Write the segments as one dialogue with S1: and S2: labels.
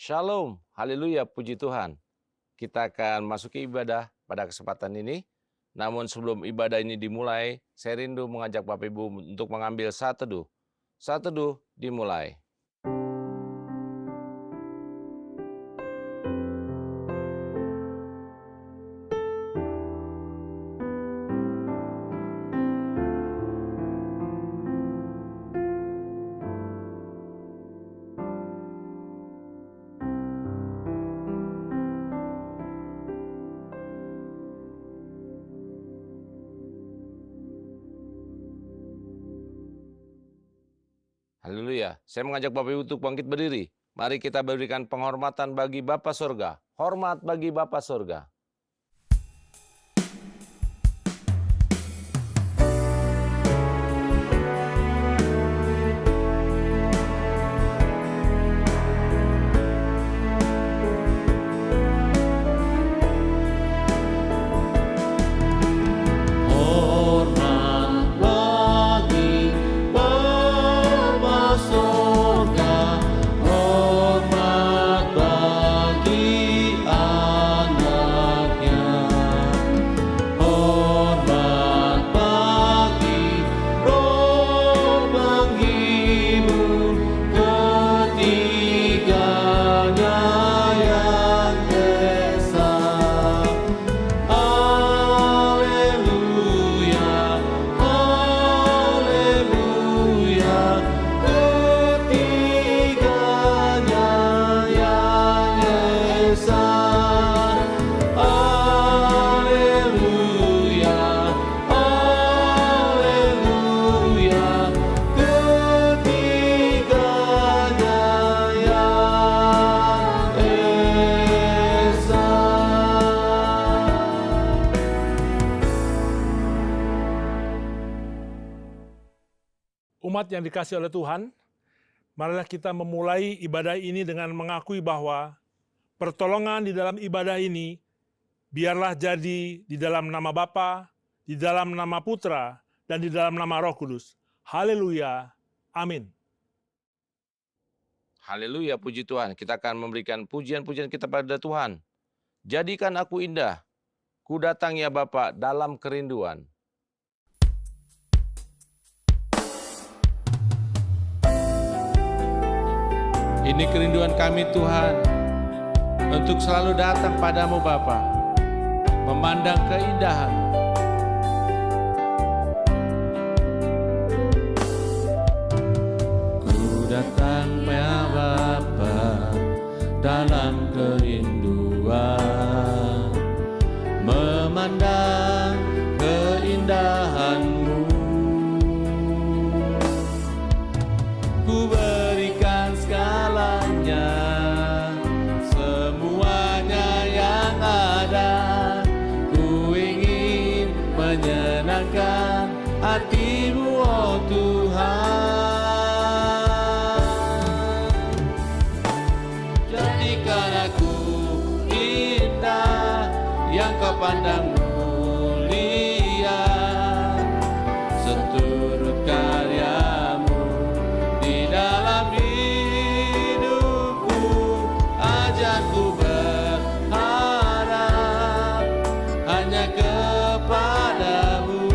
S1: Shalom, haleluya, puji Tuhan. Kita akan masuki ibadah pada kesempatan ini. Namun sebelum ibadah ini dimulai, saya rindu mengajak Bapak Ibu untuk mengambil saat teduh. Saat teduh dimulai. Haleluya. Saya mengajak Bapak Ibu untuk bangkit berdiri. Mari kita berikan penghormatan bagi Bapa Surga. Hormat bagi Bapa Surga.
S2: Umat yang dikasih oleh Tuhan, marilah kita memulai ibadah ini dengan mengakui bahwa pertolongan di dalam ibadah ini biarlah jadi di dalam nama Bapa, di dalam nama Putra, dan di dalam nama Roh Kudus. Haleluya. Amin.
S1: Haleluya, puji Tuhan. Kita akan memberikan pujian-pujian kita pada Tuhan. Jadikan aku indah, ku datang ya Bapa dalam kerinduan. Ini kerinduan kami Tuhan, untuk selalu datang padamu Bapa, memandang keindahan. Ku datang ya Bapa dalam kerinduan, memandang keindahan-Mu. Ku berikan segalanya, semuanya yang ada. Ku ingin menyenangkan hati-Mu, oh Tuhan. Jadikan aku indah, yang Kau pandang mulia, seturut karya-Mu di dalam hidupku. Ajakku berharap hanya kepadamu,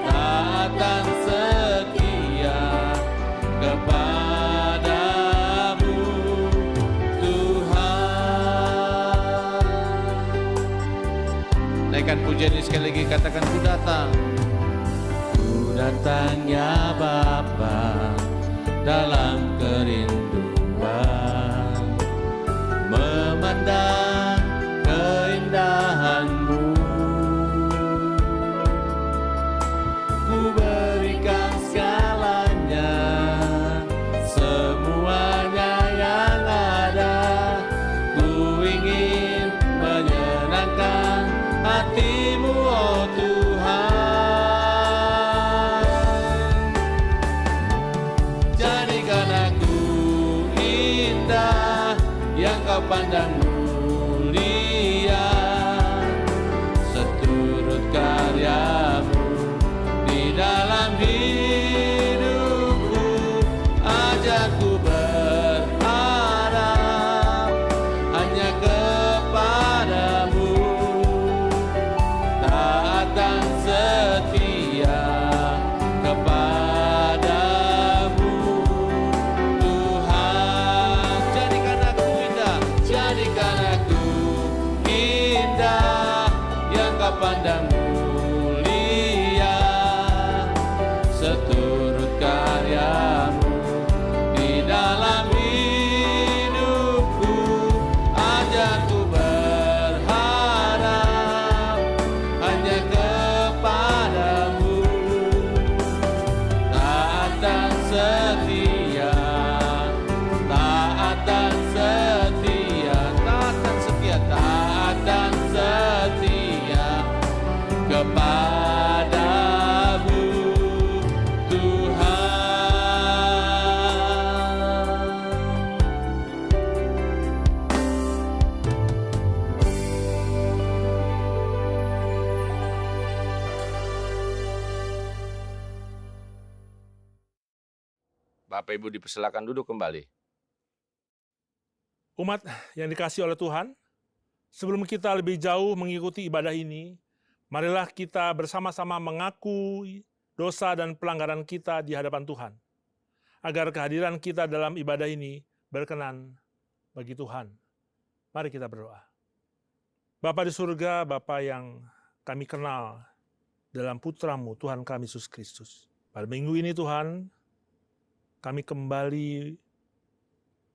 S1: taatan setia kepadamu Tuhan. Naikkan pujian ini sekali lagi, katakan ku datang. Ku datang ya Bapa dalam kerinduan, memandang keindahan-Mu. Ku berikan segalanya, semuanya yang ada. Ku ingin menyenangkan hati-Mu, oh Tuhan. Jadikan aku indah, yang Kau pandang mulia, seturut karya-Mu di dalam hidupku. Ajakku berharap Bapak Ibu dipersilakan duduk kembali.
S2: Umat yang dikasihi oleh Tuhan, sebelum kita lebih jauh mengikuti ibadah ini, marilah kita bersama-sama mengakui dosa dan pelanggaran kita di hadapan Tuhan, agar kehadiran kita dalam ibadah ini berkenan bagi Tuhan. Mari kita berdoa. Bapa di surga, Bapa yang kami kenal dalam Putra-Mu, Tuhan kami Yesus Kristus. Pada minggu ini Tuhan, kami kembali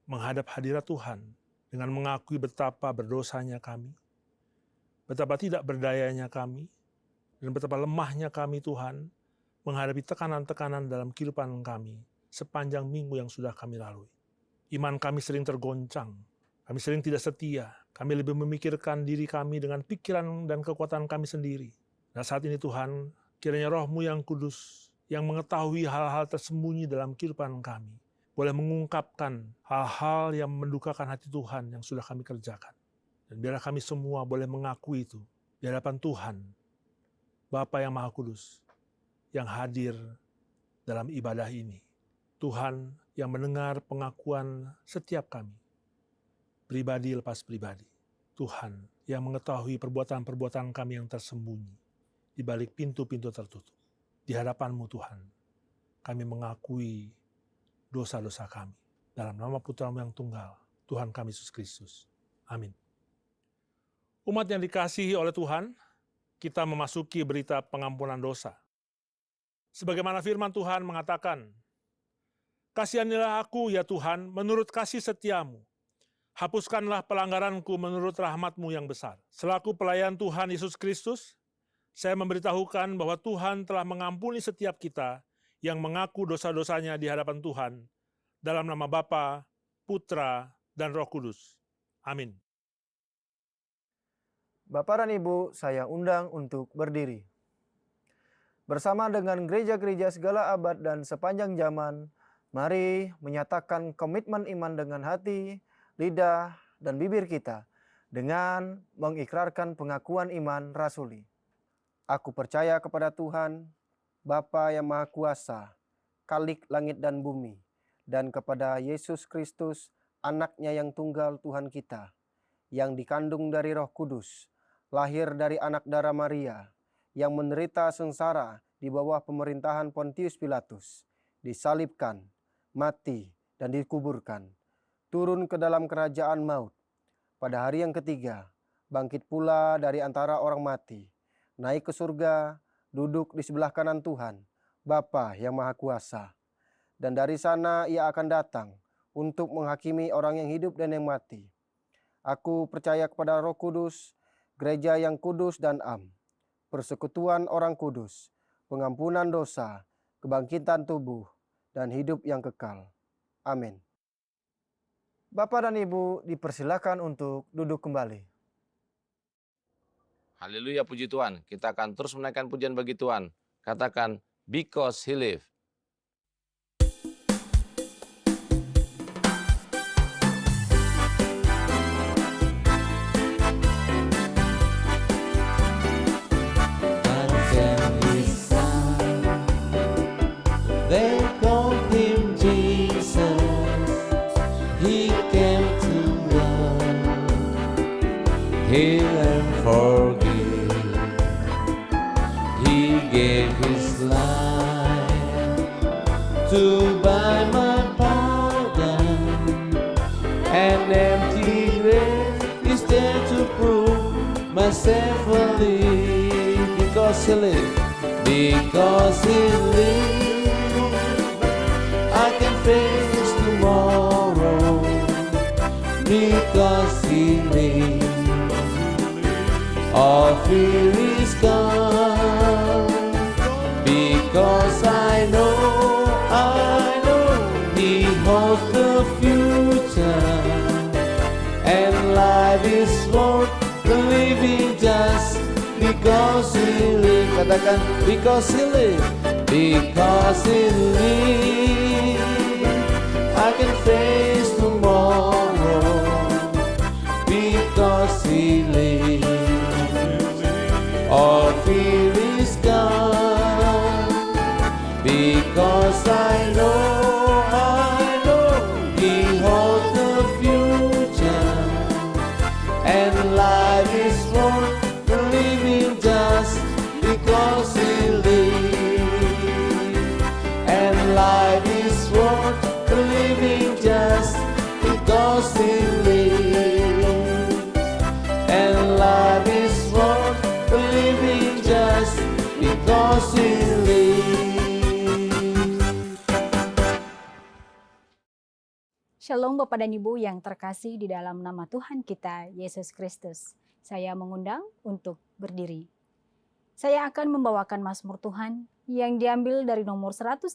S2: menghadap hadirat Tuhan dengan mengakui betapa berdosanya kami, betapa tidak berdayanya kami, dan betapa lemahnya kami Tuhan menghadapi tekanan-tekanan dalam kehidupan kami sepanjang minggu yang sudah kami lalui. Iman kami sering tergoncang, kami sering tidak setia, kami lebih memikirkan diri kami dengan pikiran dan kekuatan kami sendiri. Nah saat ini Tuhan, kiranya Roh-Mu yang kudus, yang mengetahui hal-hal tersembunyi dalam kehidupan kami, boleh mengungkapkan hal-hal yang mendukakan hati Tuhan yang sudah kami kerjakan. Dan biarlah kami semua boleh mengakui itu di hadapan Tuhan, Bapa yang Maha Kudus, yang hadir dalam ibadah ini. Tuhan yang mendengar pengakuan setiap kami, pribadi lepas pribadi. Tuhan yang mengetahui perbuatan-perbuatan kami yang tersembunyi di balik pintu-pintu tertutup. Di hadapan-Mu Tuhan, kami mengakui dosa-dosa kami. Dalam nama Putra-Mu yang tunggal, Tuhan kami Yesus Kristus. Amin. Umat yang dikasihi oleh Tuhan, kita memasuki berita pengampunan dosa. Sebagaimana firman Tuhan mengatakan, "Kasihanilah aku ya Tuhan menurut kasih setia-Mu. Hapuskanlah pelanggaranku menurut rahmat-Mu yang besar." Selaku pelayan Tuhan Yesus Kristus, saya memberitahukan bahwa Tuhan telah mengampuni setiap kita yang mengaku dosa-dosanya di hadapan Tuhan, dalam nama Bapa, Putra, dan Roh Kudus. Amin.
S3: Bapak dan Ibu, saya undang untuk berdiri. Bersama dengan gereja-gereja segala abad dan sepanjang zaman, mari menyatakan komitmen iman dengan hati, lidah, dan bibir kita dengan mengikrarkan pengakuan iman rasuli. Aku percaya kepada Tuhan, Bapa yang Maha Kuasa, Khalik langit dan bumi, dan kepada Yesus Kristus, Anak-Nya yang tunggal Tuhan kita, yang dikandung dari Roh Kudus, lahir dari anak darah Maria, yang menderita sengsara di bawah pemerintahan Pontius Pilatus, disalibkan, mati, dan dikuburkan, turun ke dalam kerajaan maut. Pada hari yang ketiga, bangkit pula dari antara orang mati, naik ke surga, duduk di sebelah kanan Tuhan, Bapa yang Maha Kuasa. Dan dari sana Ia akan datang untuk menghakimi orang yang hidup dan yang mati. Aku percaya kepada Roh Kudus, gereja yang kudus dan am, persekutuan orang kudus, pengampunan dosa, kebangkitan tubuh, dan hidup yang kekal. Amin. Bapak dan Ibu dipersilakan untuk duduk kembali.
S1: Haleluya, puji Tuhan. Kita akan terus menaikkan pujian bagi Tuhan. Katakan, because He live.
S4: They called Him Jesus. He came to love, heal and forgive. He gave His life to buy my pardon. An empty grave is there to prove myself alive. Because He lived, because He lived, I can face tomorrow. Because He lives, all fear is gone. Because I know He holds the future, and life is worth living just because He lives. Katakan, because He lives, because He lives, I can face tomorrow. Because He lives, all fear is gone. Because I know
S5: Shalom Bapak dan Ibu yang terkasih di dalam nama Tuhan kita, Yesus Kristus. Saya mengundang untuk berdiri. Saya akan membawakan Mazmur Tuhan yang diambil dari nomor 137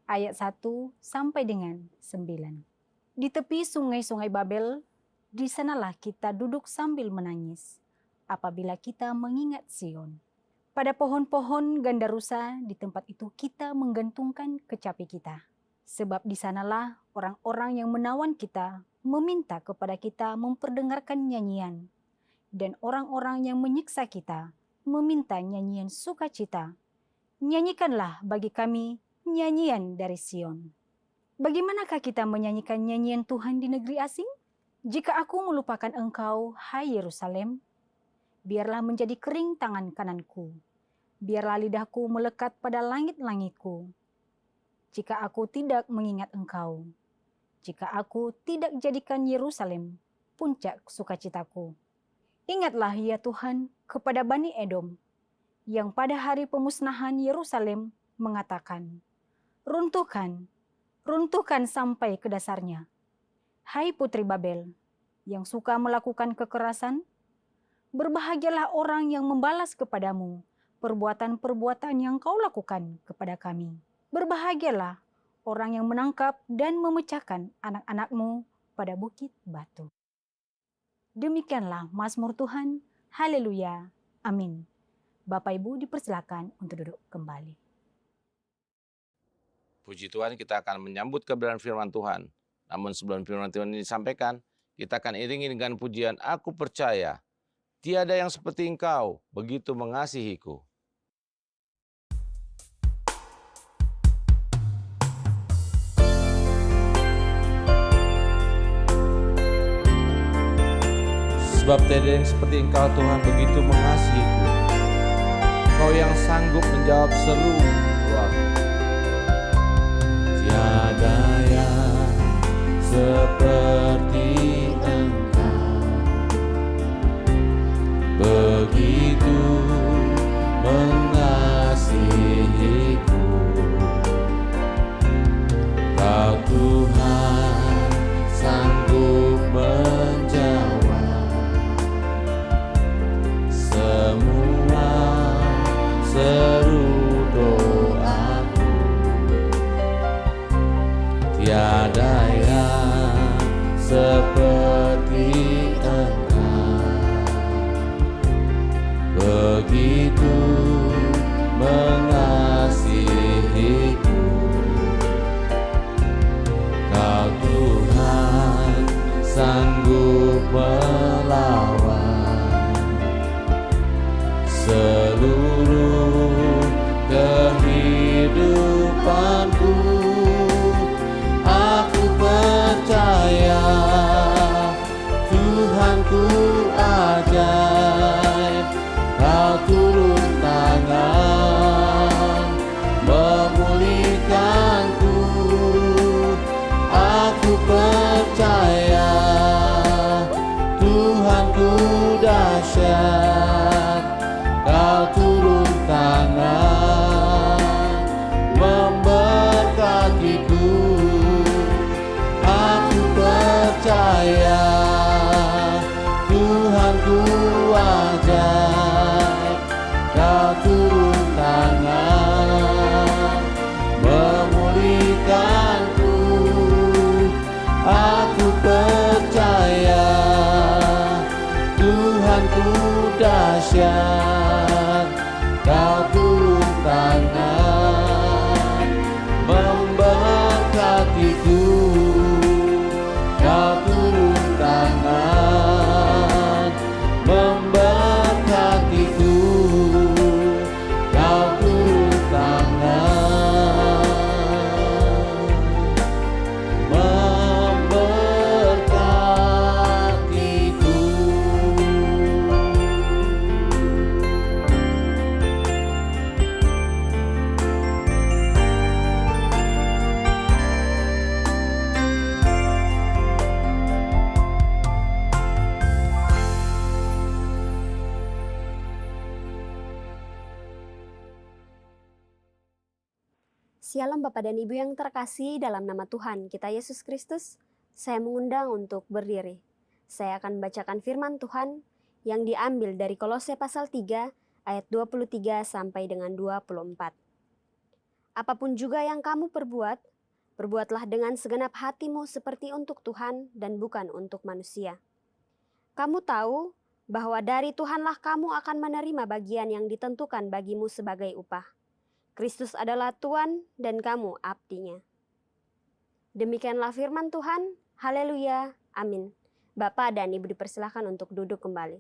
S5: ayat 1 sampai dengan 9. Di tepi sungai-sungai Babel, di sanalah kita duduk sambil menangis apabila kita mengingat Sion. Pada pohon-pohon gandarusa di tempat itu kita menggantungkan kecapi kita. Sebab di sanalah orang-orang yang menawan kita meminta kepada kita memperdengarkan nyanyian. Dan orang-orang yang menyiksa kita meminta nyanyian sukacita. Nyanyikanlah bagi kami nyanyian dari Sion. Bagaimanakah kita menyanyikan nyanyian Tuhan di negeri asing? Jika aku melupakan engkau, hai Yerusalem, biarlah menjadi kering tangan kananku. Biarlah lidahku melekat pada langit-langitku. Jika aku tidak mengingat engkau, jika aku tidak jadikan Yerusalem puncak sukacitaku. Ingatlah ya Tuhan kepada Bani Edom, yang pada hari pemusnahan Yerusalem mengatakan, runtuhkan, runtuhkan sampai ke dasarnya. Hai putri Babel, yang suka melakukan kekerasan, berbahagialah orang yang membalas kepadamu perbuatan-perbuatan yang kau lakukan kepada kami. Berbahagialah orang yang menangkap dan memecahkan anak-anakmu pada bukit batu. Demikianlah Mazmur Tuhan. Haleluya. Amin. Bapak Ibu dipersilakan untuk duduk kembali.
S1: Puji Tuhan, kita akan menyambut kebenaran firman Tuhan. Namun sebelum firman Tuhan ini disampaikan, kita akan iringi dengan pujian Aku Percaya. Tiada yang seperti Engkau, begitu mengasihiku. Sebab tiada yang seperti Engkau Tuhan, begitu mengasihiku. Kau yang sanggup menjawab seru doaku.
S4: Tiada yang seperti Engkau, begitu mengasihiku. Kau Tuhan sanggup menjawab semua seru doaku. Tiada yang seperti Engkau, begitu mengasihiku. Kau Tuhan sanggup melawan seluruh kehidupanku. Aku percaya Tuhanku ajaib. Kau turun tangan memulihkanku. Aku percaya Tuhanku dahsyat. Kau turun tangan memberkatiku. Aku percaya Tuhanku ajaib. Kau turun tangan memulihkanku. Aku percaya Tuhanku dahsyat. Kau turun tangan memberkatiku. Kau turun tangan memberkatiku. Kau turun tangan memberkatiku.
S6: Shalom Bapak dan Ibu yang terkasih dalam nama Tuhan kita Yesus Kristus. Saya mengundang untuk berdiri. Saya akan membacakan firman Tuhan yang diambil dari Kolose pasal 3 ayat 23 sampai dengan 24. Apapun juga yang kamu perbuat, perbuatlah dengan segenap hatimu seperti untuk Tuhan dan bukan untuk manusia. Kamu tahu bahwa dari Tuhanlah kamu akan menerima bagian yang ditentukan bagimu sebagai upah. Kristus adalah Tuhan dan kamu abdinya. Demikianlah firman Tuhan. Haleluya. Amin. Bapak dan Ibu dipersilakan untuk duduk kembali.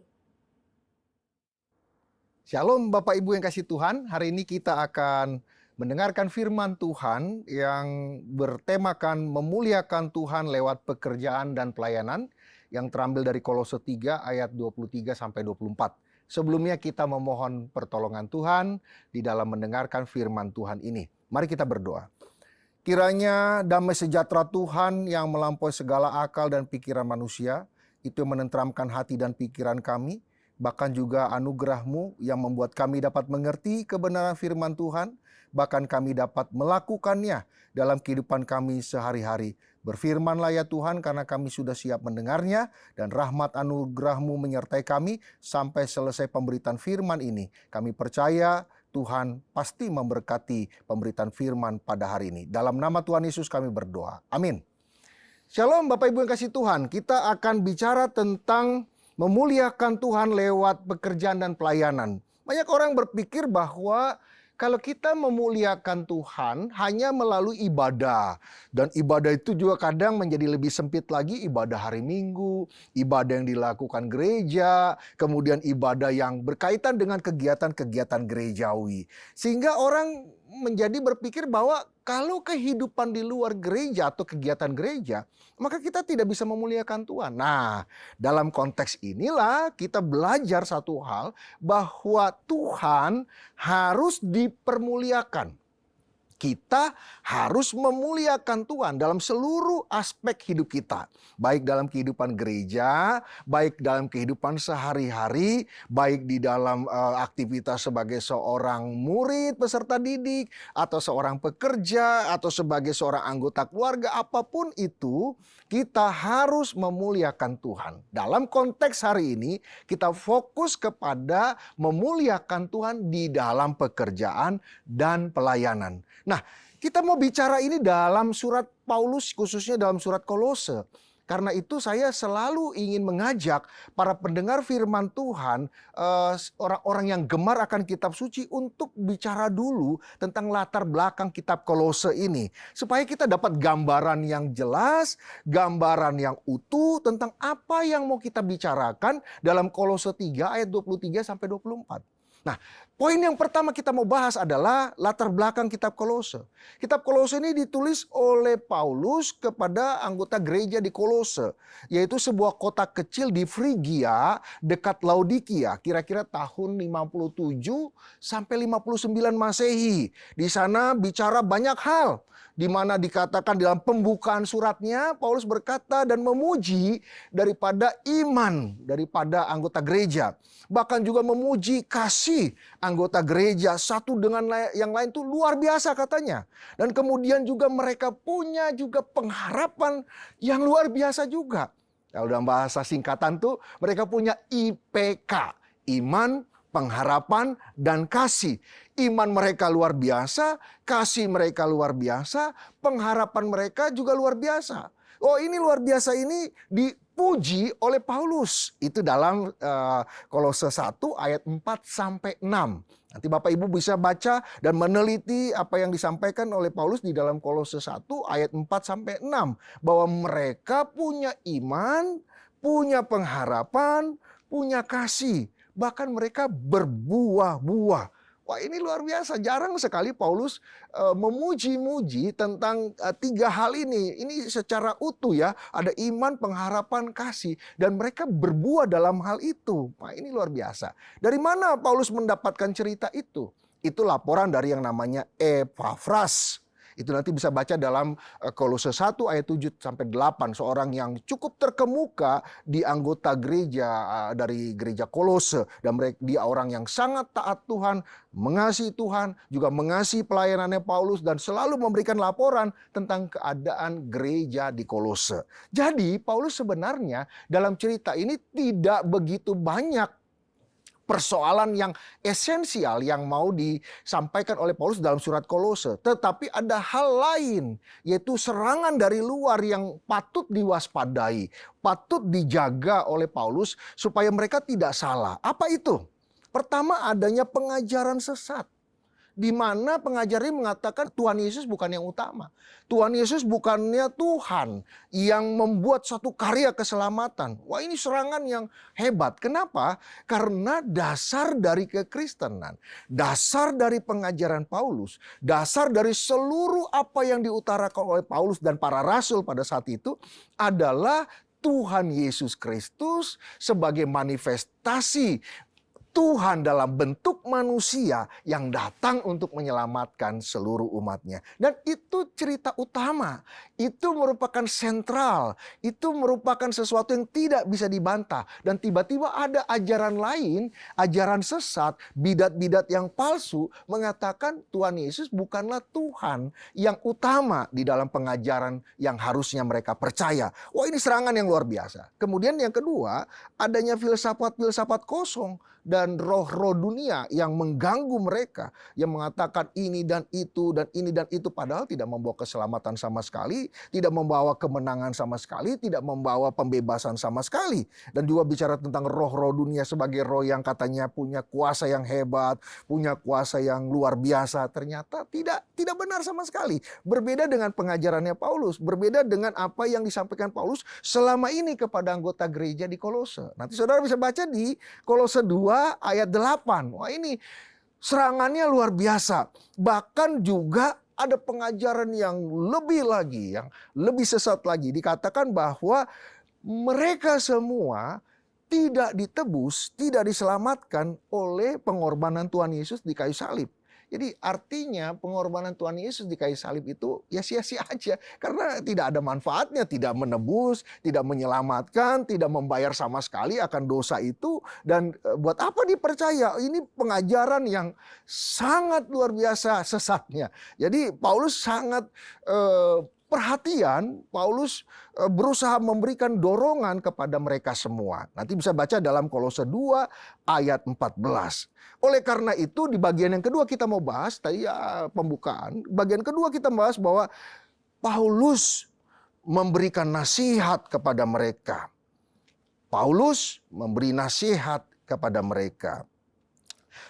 S7: Shalom Bapak Ibu yang kasih Tuhan. Hari ini kita akan mendengarkan firman Tuhan yang bertemakan memuliakan Tuhan lewat pekerjaan dan pelayanan yang terambil dari Kolose 3 ayat 23 sampai 24. Sebelumnya kita memohon pertolongan Tuhan di dalam mendengarkan firman Tuhan ini. Mari kita berdoa. Kiranya damai sejahtera Tuhan yang melampaui segala akal dan pikiran manusia, itu yang menenteramkan hati dan pikiran kami, bahkan juga anugerah-Mu yang membuat kami dapat mengerti kebenaran firman Tuhan, bahkan kami dapat melakukannya dalam kehidupan kami sehari-hari. Berfirmanlah ya Tuhan, karena kami sudah siap mendengarnya, dan rahmat anugerah-Mu menyertai kami sampai selesai pemberitaan firman ini. Kami percaya Tuhan pasti memberkati pemberitaan firman pada hari ini. Dalam nama Tuhan Yesus kami berdoa. Amin. Shalom Bapak Ibu yang kasih Tuhan. Kita akan bicara tentang memuliakan Tuhan lewat pekerjaan dan pelayanan. Banyak orang berpikir bahwa kalau kita memuliakan Tuhan hanya melalui ibadah. Dan ibadah itu juga kadang menjadi lebih sempit lagi, ibadah hari Minggu, ibadah yang dilakukan gereja, kemudian ibadah yang berkaitan dengan kegiatan-kegiatan gerejawi. Sehingga orang menjadi berpikir bahwa kalau kehidupan di luar gereja atau kegiatan gereja, maka kita tidak bisa memuliakan Tuhan. Nah, dalam konteks inilah kita belajar satu hal, bahwa Tuhan harus dipermuliakan. Kita harus memuliakan Tuhan dalam seluruh aspek hidup kita. Baik dalam kehidupan gereja, baik dalam kehidupan sehari-hari, baik di dalam aktivitas sebagai seorang murid, peserta didik, atau seorang pekerja, atau sebagai seorang anggota keluarga, apapun itu, kita harus memuliakan Tuhan. Dalam konteks hari ini, kita fokus kepada memuliakan Tuhan di dalam pekerjaan dan pelayanan. Nah, kita mau bicara ini dalam surat Paulus, khususnya dalam surat Kolose. Karena itu saya selalu ingin mengajak para pendengar firman Tuhan, orang-orang yang gemar akan kitab suci, untuk bicara dulu tentang latar belakang kitab Kolose ini. Supaya kita dapat gambaran yang jelas, gambaran yang utuh tentang apa yang mau kita bicarakan dalam Kolose 3 ayat 23 sampai 24. Nah, poin yang pertama kita mau bahas adalah latar belakang kitab Kolose. Kitab Kolose ini ditulis oleh Paulus kepada anggota gereja di Kolose, yaitu sebuah kota kecil di Frigia dekat Laodikia, kira-kira tahun 57 sampai 59 Masehi. Di sana bicara banyak hal, di mana dikatakan dalam pembukaan suratnya Paulus berkata dan memuji daripada iman daripada anggota gereja. Bahkan juga memuji kasih anggota gereja satu dengan yang lain itu luar biasa katanya. Dan kemudian juga mereka punya juga pengharapan yang luar biasa juga. Kalau dalam bahasa singkatan tuh mereka punya IPK, iman, pengharapan, dan kasih. Iman mereka luar biasa, kasih mereka luar biasa, pengharapan mereka juga luar biasa. Oh, ini luar biasa ini dipuji oleh Paulus. Itu dalam Kolose 1 ayat 4 sampai 6. Nanti Bapak Ibu bisa baca dan meneliti apa yang disampaikan oleh Paulus di dalam Kolose 1 ayat 4 sampai 6. Bahwa mereka punya iman, punya pengharapan, punya kasih. Bahkan mereka berbuah-buah. Wah, ini luar biasa. Jarang sekali Paulus memuji-muji tentang tiga hal ini. Ini secara utuh ya. Ada iman, pengharapan, kasih. Dan mereka berbuah dalam hal itu. Wah, ini luar biasa. Dari mana Paulus mendapatkan cerita itu? Itu laporan dari yang namanya Epafras. Itu nanti bisa baca dalam Kolose 1 ayat 7 sampai 8, seorang yang cukup terkemuka di anggota gereja dari gereja Kolose, dan dia orang yang sangat taat Tuhan, mengasihi Tuhan, juga mengasihi pelayanannya Paulus, dan selalu memberikan laporan tentang keadaan gereja di Kolose. Jadi Paulus sebenarnya dalam cerita ini tidak begitu banyak persoalan yang esensial yang mau disampaikan oleh Paulus dalam surat Kolose. Tetapi ada hal lain, yaitu serangan dari luar yang patut diwaspadai, patut dijaga oleh Paulus supaya mereka tidak salah. Apa itu? Pertama, adanya pengajaran sesat, di mana pengajar ini mengatakan Tuhan Yesus bukan yang utama. Tuhan Yesus bukannya Tuhan yang membuat suatu karya keselamatan. Wah, ini serangan yang hebat. Kenapa? Karena dasar dari kekristenan, dasar dari pengajaran Paulus, dasar dari seluruh apa yang diutarakan oleh Paulus dan para rasul pada saat itu adalah Tuhan Yesus Kristus sebagai manifestasi Tuhan dalam bentuk manusia yang datang untuk menyelamatkan seluruh umatnya. Dan itu cerita utama. Itu merupakan sentral. Itu merupakan sesuatu yang tidak bisa dibantah. Dan tiba-tiba ada ajaran lain, ajaran sesat, bidat-bidat yang palsu mengatakan Tuhan Yesus bukanlah Tuhan yang utama di dalam pengajaran yang harusnya mereka percaya. Wah, ini serangan yang luar biasa. Kemudian yang kedua, adanya filsafat-filsafat kosong dan roh-roh dunia yang mengganggu mereka, yang mengatakan ini dan itu dan ini dan itu, padahal tidak membawa keselamatan sama sekali, tidak membawa kemenangan sama sekali, tidak membawa pembebasan sama sekali. Dan juga bicara tentang roh-roh dunia sebagai roh yang katanya punya kuasa yang hebat, punya kuasa yang luar biasa, ternyata tidak benar sama sekali. Berbeda dengan pengajarannya Paulus, berbeda dengan apa yang disampaikan Paulus selama ini kepada anggota gereja di Kolose. Nanti saudara bisa baca di Kolose 2 ayat 8. Wah, ini serangannya luar biasa. Bahkan juga ada pengajaran yang lebih lagi, yang lebih sesat lagi. Dikatakan bahwa mereka semua tidak ditebus, tidak diselamatkan oleh pengorbanan Tuhan Yesus di kayu salib. Jadi artinya pengorbanan Tuhan Yesus di kayu salib itu ya sia-sia aja. Karena tidak ada manfaatnya, tidak menebus, tidak menyelamatkan, tidak membayar sama sekali akan dosa itu. Dan buat apa dipercaya? Ini pengajaran yang sangat luar biasa sesatnya. Jadi Paulus sangat perhatian, Paulus berusaha memberikan dorongan kepada mereka semua. Nanti bisa baca dalam Kolose 2 ayat 14. Oleh karena itu di bagian yang kedua kita mau bahas, tadi ya pembukaan, bagian kedua kita bahas bahwa Paulus memberikan nasihat kepada mereka. Paulus memberi nasihat kepada mereka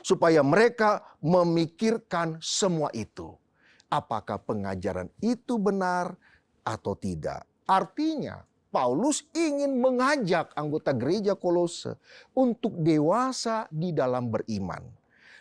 S7: supaya mereka memikirkan semua itu. Apakah pengajaran itu benar atau tidak? Artinya Paulus ingin mengajak anggota gereja Kolose untuk dewasa di dalam beriman.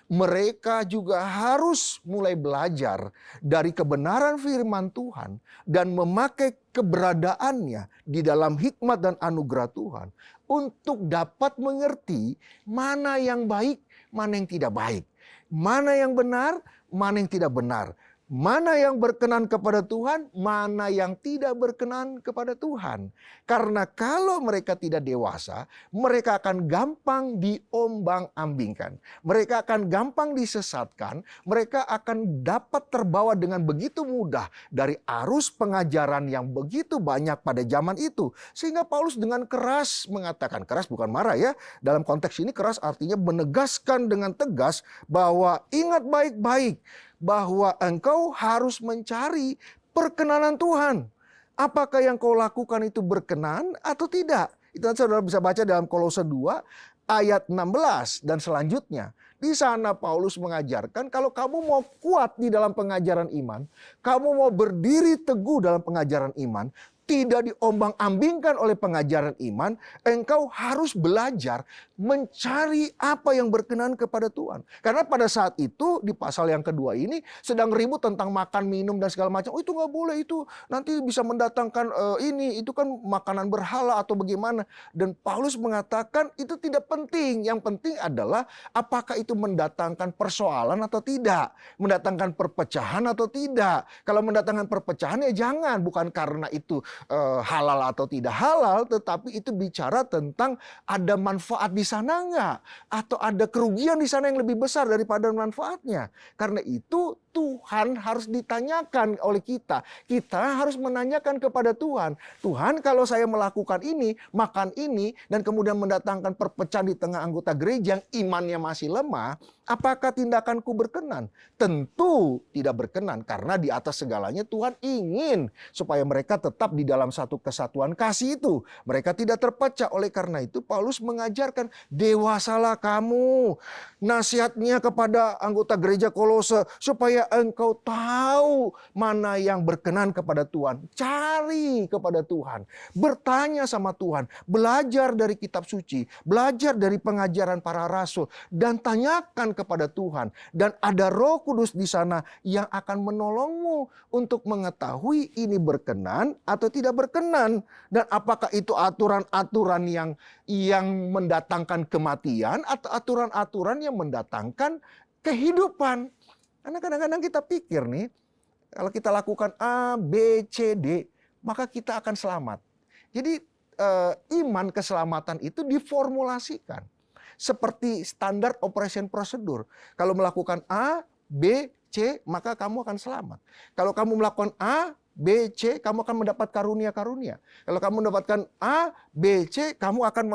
S7: Mereka juga harus mulai belajar dari kebenaran firman Tuhan dan memakai keberadaannya di dalam hikmat dan anugerah Tuhan untuk dapat mengerti mana yang baik, mana yang tidak baik, mana yang benar, mana yang tidak benar. Mana yang berkenan kepada Tuhan, mana yang tidak berkenan kepada Tuhan. Karena kalau mereka tidak dewasa, mereka akan gampang diombang-ambingkan. Mereka akan gampang disesatkan, mereka akan dapat terbawa dengan begitu mudah dari arus pengajaran yang begitu banyak pada zaman itu. Sehingga Paulus dengan keras mengatakan, keras bukan marah ya, dalam konteks ini keras artinya menegaskan dengan tegas bahwa ingat baik-baik, bahwa engkau harus mencari perkenanan Tuhan. Apakah yang kau lakukan itu berkenan atau tidak? Itu nanti saudara bisa baca dalam Kolose 2 ayat 16 dan selanjutnya. Di sana Paulus mengajarkan kalau kamu mau kuat di dalam pengajaran iman, kamu mau berdiri teguh dalam pengajaran iman, tidak diombang-ambingkan oleh pengajaran iman, engkau harus belajar mencari apa yang berkenan kepada Tuhan. Karena pada saat itu di pasal yang kedua ini sedang ribut tentang makan, minum dan segala macam. Oh, itu nggak boleh, itu nanti bisa mendatangkan itu kan makanan berhala atau bagaimana. Dan Paulus mengatakan itu tidak penting. Yang penting adalah apakah itu mendatangkan persoalan atau tidak, mendatangkan perpecahan atau tidak. Kalau mendatangkan perpecahan ya jangan, bukan karena itu halal atau tidak halal, tetapi itu bicara tentang ada manfaat di sana enggak, atau ada kerugian di sana yang lebih besar daripada manfaatnya. Karena itu Tuhan harus ditanyakan oleh kita. Kita harus menanyakan kepada Tuhan. Tuhan, kalau saya melakukan ini, makan ini, dan kemudian mendatangkan perpecahan di tengah anggota gereja yang imannya masih lemah, apakah tindakanku berkenan? Tentu tidak berkenan, karena di atas segalanya Tuhan ingin supaya mereka tetap di dalam satu kesatuan kasih itu. Mereka tidak terpecah. Oleh karena itu Paulus mengajarkan, dewasalah kamu. Nasihatnya kepada anggota gereja Kolose, supaya engkau tahu mana yang berkenan kepada Tuhan. Cari kepada Tuhan. Bertanya sama Tuhan. Belajar dari kitab suci. Belajar dari pengajaran para rasul. Dan tanyakan kepada Tuhan. Dan ada Roh Kudus di sana yang akan menolongmu untuk mengetahui ini berkenan atau tidak berkenan. Dan apakah itu aturan-aturan yang mendatangkan kematian atau aturan-aturan yang mendatangkan kehidupan. Karena kadang-kadang kita pikir nih, kalau kita lakukan A, B, C, D, maka kita akan selamat. Jadi iman keselamatan itu diformulasikan seperti standar operation prosedur. Kalau melakukan A, B, C, maka kamu akan selamat. Kalau kamu melakukan A, B, C, kamu akan mendapat karunia-karunia. Kalau kamu mendapatkan A, B, C, kamu akan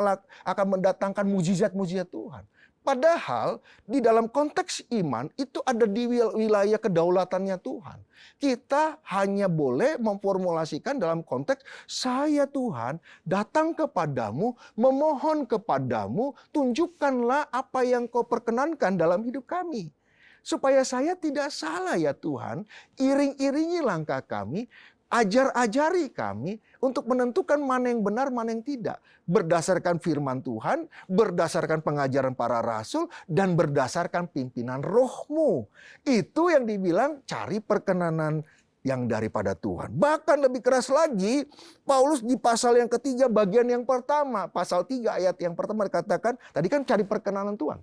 S7: mendatangkan mujizat-mujizat Tuhan. Padahal di dalam konteks iman itu ada di wilayah kedaulatannya Tuhan. Kita hanya boleh memformulasikan dalam konteks saya Tuhan datang kepadamu, memohon kepadamu, tunjukkanlah apa yang kau perkenankan dalam hidup kami. Supaya saya tidak salah ya Tuhan, iring-iringi langkah kami, ajar-ajari kami untuk menentukan mana yang benar, mana yang tidak. Berdasarkan firman Tuhan, berdasarkan pengajaran para rasul, dan berdasarkan pimpinan Roh-Mu. Itu yang dibilang cari perkenanan yang daripada Tuhan. Bahkan lebih keras lagi, Paulus di pasal yang ketiga bagian yang pertama, pasal 3 ayat yang pertama dikatakan, tadi kan cari perkenanan Tuhan.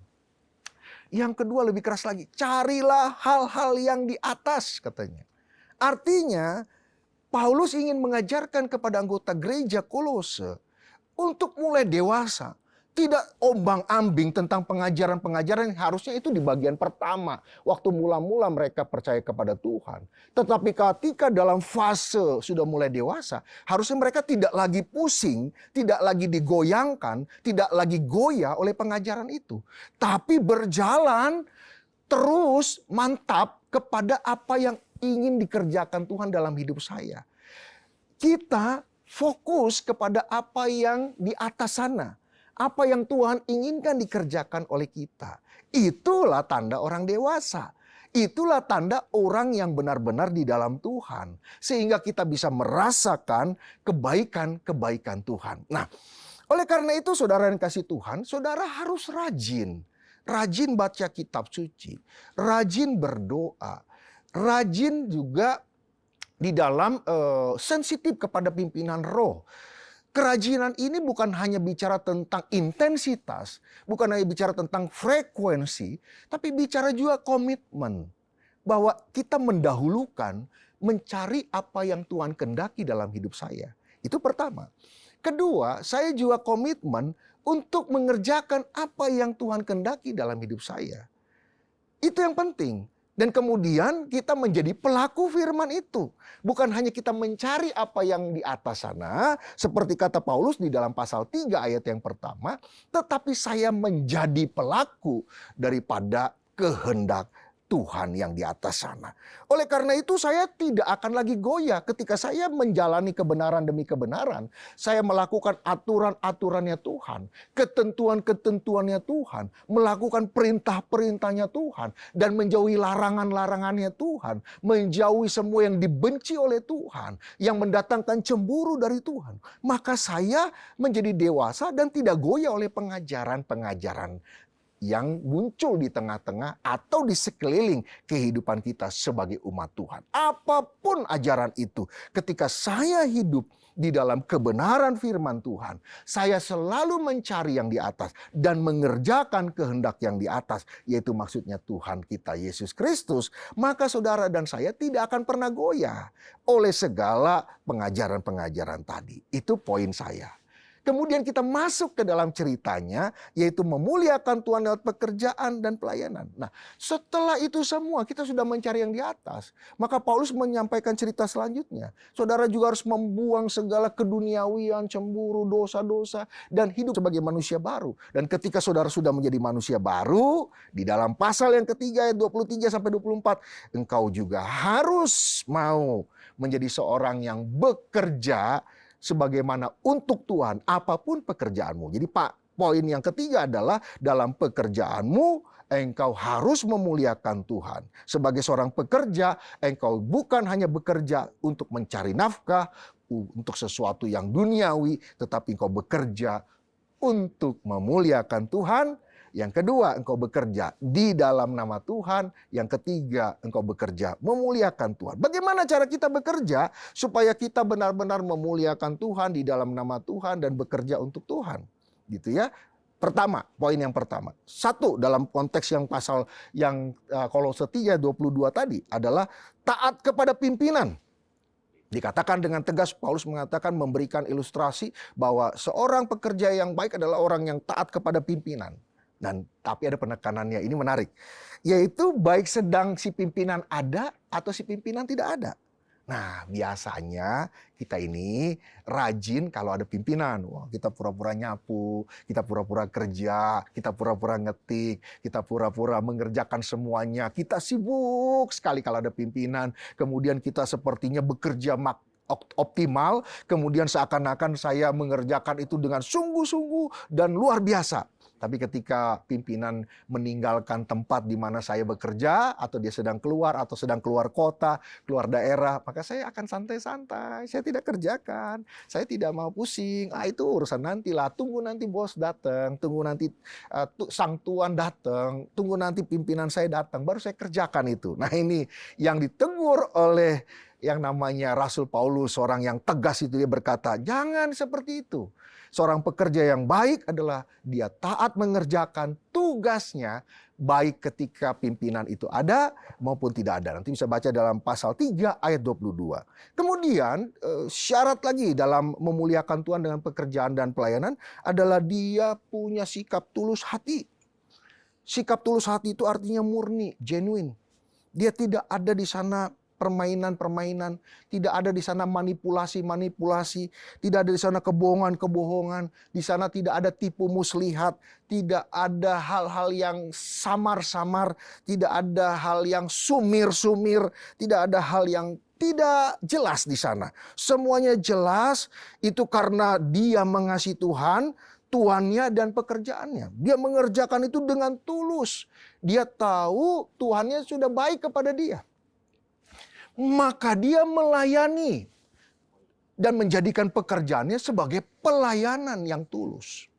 S7: Yang kedua lebih keras lagi, carilah hal-hal yang di atas katanya. Artinya, Paulus ingin mengajarkan kepada anggota gereja Kolose untuk mulai dewasa. Tidak ombang-ambing tentang pengajaran-pengajaran yang harusnya itu di bagian pertama. Waktu mula-mula mereka percaya kepada Tuhan. Tetapi ketika dalam fase sudah mulai dewasa, harusnya mereka tidak lagi pusing, tidak lagi digoyangkan, tidak lagi goyah oleh pengajaran itu. Tapi berjalan terus mantap kepada apa yang ingin dikerjakan Tuhan dalam hidup saya. Kita fokus kepada apa yang di atas sana. Apa yang Tuhan inginkan dikerjakan oleh kita. Itulah tanda orang dewasa. Itulah tanda orang yang benar-benar di dalam Tuhan. Sehingga kita bisa merasakan kebaikan-kebaikan Tuhan. Nah, oleh karena itu saudara yang kasih Tuhan, saudara harus rajin. Rajin baca kitab suci. Rajin berdoa. Rajin juga di dalam sensitif kepada pimpinan roh. Kerajinan ini bukan hanya bicara tentang intensitas, bukan hanya bicara tentang frekuensi, tapi bicara juga komitmen. Bahwa kita mendahulukan mencari apa yang Tuhan kehendaki dalam hidup saya. Itu pertama. Kedua, saya juga komitmen untuk mengerjakan apa yang Tuhan kehendaki dalam hidup saya. Itu yang penting. Dan kemudian kita menjadi pelaku firman itu. Bukan hanya kita mencari apa yang di atas sana, seperti kata Paulus di dalam pasal 3 ayat yang pertama, tetapi saya menjadi pelaku daripada kehendak Tuhan yang di atas sana. Oleh karena itu saya tidak akan lagi goyah ketika saya menjalani kebenaran demi kebenaran. Saya melakukan aturan-aturannya Tuhan, ketentuan-ketentuannya Tuhan, melakukan perintah-perintahnya Tuhan, dan menjauhi larangan-larangannya Tuhan, menjauhi semua yang dibenci oleh Tuhan, yang mendatangkan cemburu dari Tuhan. Maka saya menjadi dewasa dan tidak goyah oleh pengajaran-pengajaran yang muncul di tengah-tengah atau di sekeliling kehidupan kita sebagai umat Tuhan. Apapun ajaran itu, ketika saya hidup di dalam kebenaran firman Tuhan, saya selalu mencari yang di atas dan mengerjakan kehendak yang di atas, yaitu maksudnya Tuhan kita Yesus Kristus. Maka saudara dan saya tidak akan pernah goyah oleh segala pengajaran-pengajaran tadi. Itu poin saya. Kemudian kita masuk ke dalam ceritanya, yaitu memuliakan Tuhan lewat pekerjaan dan pelayanan. Nah, setelah itu semua kita sudah mencari yang di atas. Maka Paulus menyampaikan cerita selanjutnya. Saudara juga harus membuang segala keduniawian, cemburu, dosa-dosa, dan hidup sebagai manusia baru. Dan ketika saudara sudah menjadi manusia baru, di dalam pasal yang ketiga ayat 23-24, engkau juga harus mau menjadi seorang yang bekerja sebagaimana untuk Tuhan, apapun pekerjaanmu. Jadi poin yang ketiga adalah dalam pekerjaanmu engkau harus memuliakan Tuhan. Sebagai seorang pekerja, engkau bukan hanya bekerja untuk mencari nafkah, untuk sesuatu yang duniawi, tetapi engkau bekerja untuk memuliakan Tuhan. Yang kedua, engkau bekerja di dalam nama Tuhan. Yang ketiga, engkau bekerja memuliakan Tuhan. Bagaimana cara kita bekerja supaya kita benar-benar memuliakan Tuhan di dalam nama Tuhan dan bekerja untuk Tuhan? Gitu ya. Pertama, poin yang pertama. Satu, dalam konteks yang pasal yang Kolose 3:22 tadi adalah taat kepada pimpinan. Dikatakan dengan tegas, Paulus mengatakan memberikan ilustrasi bahwa seorang pekerja yang baik adalah orang yang taat kepada pimpinan. Tapi ada penekanannya, ini menarik. Yaitu baik sedang si pimpinan ada atau si pimpinan tidak ada. Nah, biasanya kita ini rajin kalau ada pimpinan. Wah, kita pura-pura nyapu, kita pura-pura kerja, kita pura-pura ngetik, kita pura-pura mengerjakan semuanya. Kita sibuk sekali kalau ada pimpinan. Kemudian kita sepertinya bekerja optimal. Kemudian seakan-akan saya mengerjakan itu dengan sungguh-sungguh dan luar biasa. Tapi ketika pimpinan meninggalkan tempat di mana saya bekerja, atau dia sedang keluar, atau sedang keluar kota, keluar daerah, maka saya akan santai-santai. Saya tidak kerjakan, saya tidak mau pusing. Itu urusan nantilah. Tunggu nanti bos datang, tunggu nanti sang tuan datang, tunggu nanti pimpinan saya datang, baru saya kerjakan itu. Nah, ini yang ditegur oleh yang namanya Rasul Paulus, seorang yang tegas itu. Dia berkata, jangan seperti itu. Seorang pekerja yang baik adalah dia taat mengerjakan tugasnya, baik ketika pimpinan itu ada maupun tidak ada. Nanti bisa baca dalam pasal 3 ayat 22. Kemudian syarat lagi dalam memuliakan Tuhan dengan pekerjaan dan pelayanan adalah dia punya sikap tulus hati. Sikap tulus hati itu artinya murni, genuine. Dia tidak ada di sana permainan-permainan, tidak ada di sana manipulasi-manipulasi, tidak ada di sana kebohongan-kebohongan, di sana tidak ada tipu muslihat, tidak ada hal-hal yang samar-samar, tidak ada hal yang sumir-sumir, tidak ada hal yang tidak jelas di sana. Semuanya jelas, itu karena dia mengasihi Tuhan, Tuhannya dan pekerjaannya. Dia mengerjakan itu dengan tulus. Dia tahu Tuhannya sudah baik kepada dia. Maka dia melayani dan menjadikan pekerjaannya sebagai pelayanan yang tulus.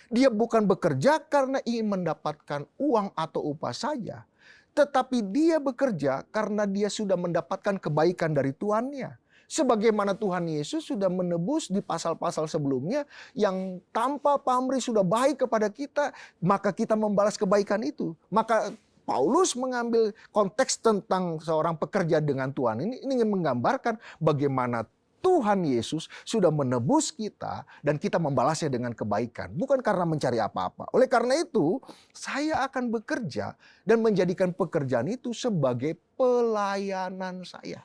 S7: Dia bukan bekerja karena ingin mendapatkan uang atau upah saja, tetapi dia bekerja karena dia sudah mendapatkan kebaikan dari Tuhannya. Sebagaimana Tuhan Yesus sudah menebus di pasal-pasal sebelumnya, yang tanpa pamrih sudah baik kepada kita, maka kita membalas kebaikan itu. Maka Paulus mengambil konteks tentang seorang pekerja dengan Tuhan ini ingin menggambarkan bagaimana Tuhan Yesus sudah menebus kita dan kita membalasnya dengan kebaikan. Bukan karena mencari apa-apa. Oleh karena itu, saya akan bekerja dan menjadikan pekerjaan itu sebagai pelayanan saya.